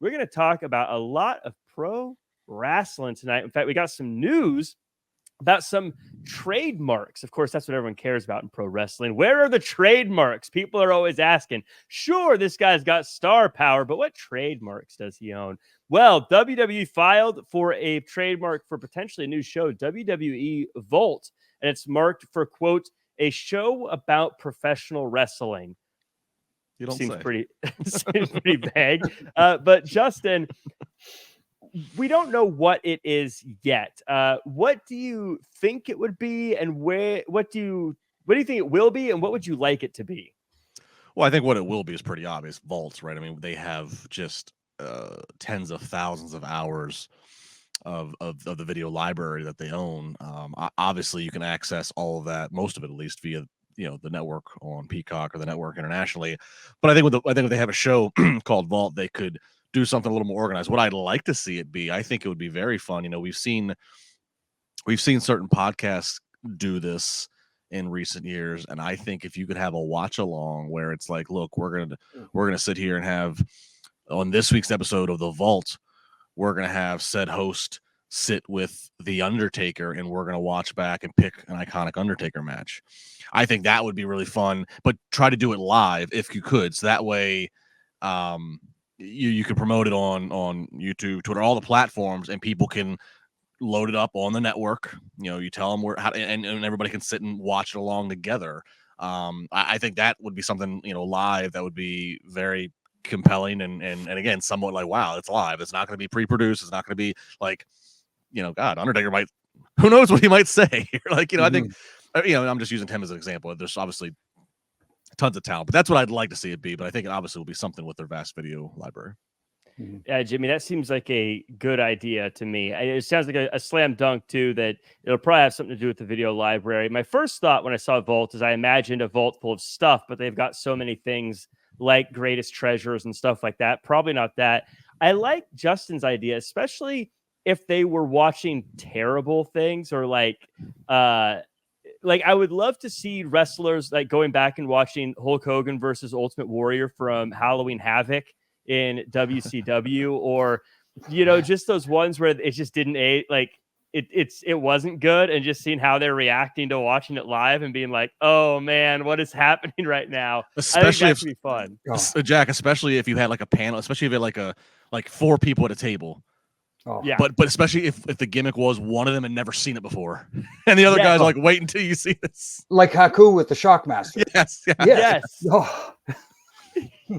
we're going to talk about a lot of pro wrestling tonight. In fact, we got some news about some trademarks. Of course, that's what everyone cares about in pro wrestling. Where are the trademarks? People are always asking. Sure, this guy's got star power, but what trademarks does he own? Well, WWE filed for a trademark for potentially a new show, WWE Vault, and it's marked for, quote, a show about professional wrestling. You don't seems say. Seems pretty vague. But Justin, we don't know what it is yet. What do you think it would be, and what do you think it will be, and what would you like it to be? Well, I think what it will be is pretty obvious. Vaults, right? I mean, they have just tens of thousands of hours of the video library that they own. Obviously, you can access all of that, most of it at least, via the network on Peacock or the network internationally. But I think if they have a show called Vault, they could do something a little more organized. What I'd like to see it be, I think it would be very fun. We've seen certain podcasts do this in recent years, and I think if you could have a watch along where it's like, look, we're gonna sit here and have on this week's episode of The Vault, we're gonna have said host sit with the Undertaker, and we're gonna watch back and pick an iconic Undertaker match. I think that would be really fun, but try to do it live if you could, so that way you can promote it on YouTube, Twitter, all the platforms, and people can load it up on the network. You tell them and everybody can sit and watch it along together. I think that would be something, live, that would be very compelling and again, somewhat like, wow, it's live. It's not going to be pre-produced. It's not going to be like, God, Undertaker might, who knows what he might say. Like, I think, I'm just using him as an example. There's obviously tons of talent, but that's what I'd like to see it be. But I think it obviously will be something with their vast video library. Yeah, Jimmy, that seems like a good idea to me. It sounds like a slam dunk too, that it'll probably have something to do with the video library. My first thought when I saw Vault is I imagined a vault full of stuff, but they've got so many things like greatest treasures and stuff like that. Probably not that. I like Justin's idea, especially if they were watching terrible things, or like I would love to see wrestlers like going back and watching Hulk Hogan versus Ultimate Warrior from Halloween Havoc in WCW, or just those ones where it just didn't it wasn't good, and just seeing how they're reacting to watching it live and being like, oh man, what is happening right now? Especially I think that could be fun. Jack, especially if you had like a panel, especially if you had like 4 people at a table. Oh. Yeah. But especially if the gimmick was one of them had never seen it before, and the other guy's like, wait until you see this. Like Haku with the Shockmaster. Yes. Oh.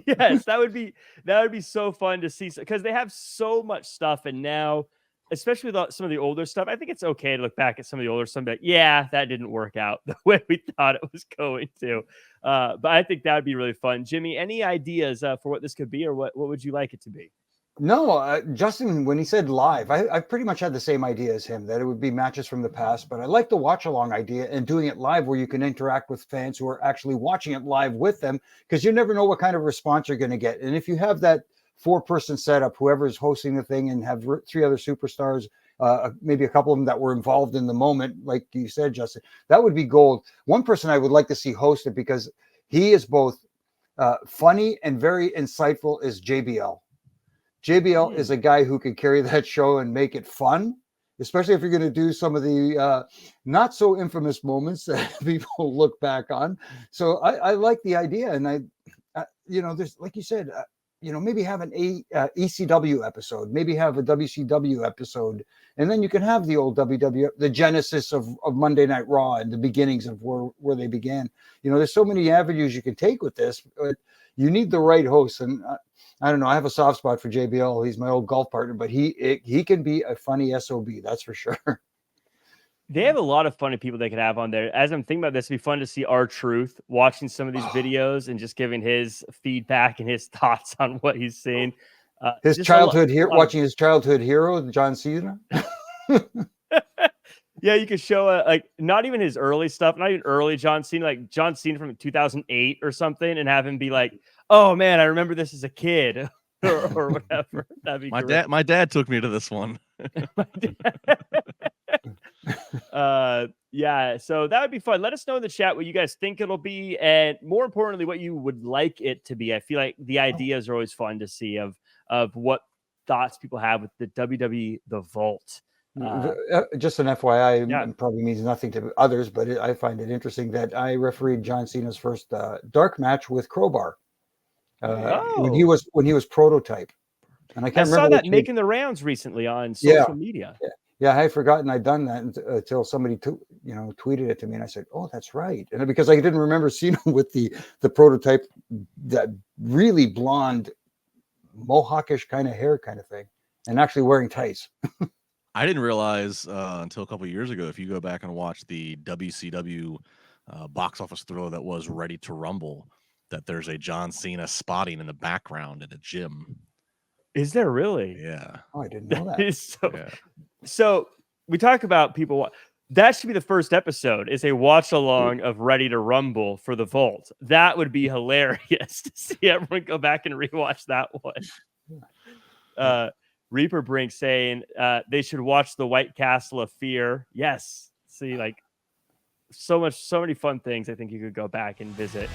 Yes, that would be so fun to see, because they have so much stuff, and now, especially with some of the older stuff, I think it's okay to look back at some of the older stuff and be like, yeah, that didn't work out the way we thought it was going to. But I think that would be really fun. Jimmy, any ideas for what this could be, or what would you like it to be? No, Justin, when he said live, I pretty much had the same idea as him, that it would be matches from the past, but I like the watch along idea and doing it live where you can interact with fans who are actually watching it live with them, because you never know what kind of response you're going to get. And if you have that 4-person setup, whoever is hosting the thing, and have 3 other superstars, maybe a couple of them that were involved in the moment, like you said, Justin, that would be gold. One person I would like to see host it, because he is both funny and very insightful, is JBL. JBL is a guy who can carry that show and make it fun, especially if you're going to do some of the not so infamous moments that people look back on. So I like the idea. And there's, like you said, maybe have an ECW episode, maybe have a WCW episode, and then you can have the old WWF, the genesis of Monday Night Raw and the beginnings of where they began. There's so many avenues you can take with this, but you need the right host. And I don't know, I have a soft spot for JBL. He's my old golf partner, but he can be a funny SOB, that's for sure. They have a lot of funny people they could have on there. As I'm thinking about this, it'd be fun to see R-Truth watching some of these videos and just giving his feedback and his thoughts on what he's seen. His childhood hero, watching his childhood hero, John Cena. Yeah, you could show not even his early stuff, not even early John Cena, like John Cena from 2008 or something, and have him be like, "Oh man, I remember this as a kid," or whatever. That'd be my dad took me to this one. Yeah, so that would be fun. Let us know in the chat what you guys think it'll be, and more importantly, what you would like it to be. I feel like the ideas are always fun to see of what thoughts people have with the WWE The Vault. Just an FYI, Yeah. it probably means nothing to others, but I find it interesting that I refereed John Cena's first dark match with Crowbar when he was Prototype, and I I can't saw remember that making the rounds recently on Yeah. social media. Yeah, I had forgotten I'd done that until somebody tweeted it to me, and I said, "Oh, that's right." And because I didn't remember seeing him with the Prototype, that really blonde, mohawkish kind of hair, kind of thing, and actually wearing tights. I didn't realize until a couple of years ago, if you go back and watch the WCW box office thriller that was Ready to Rumble, that there's a John Cena spotting in the background at a gym. Is there really? Yeah. Oh, I didn't know that. Is so. Yeah. So we talk about people. That should be the first episode. Is a watch along of Ready to Rumble for the Vault. That would be hilarious to see everyone go back and rewatch that one. Reaper Brink saying they should watch the White Castle of Fear. Yes. See, like so many fun things I think you could go back and visit.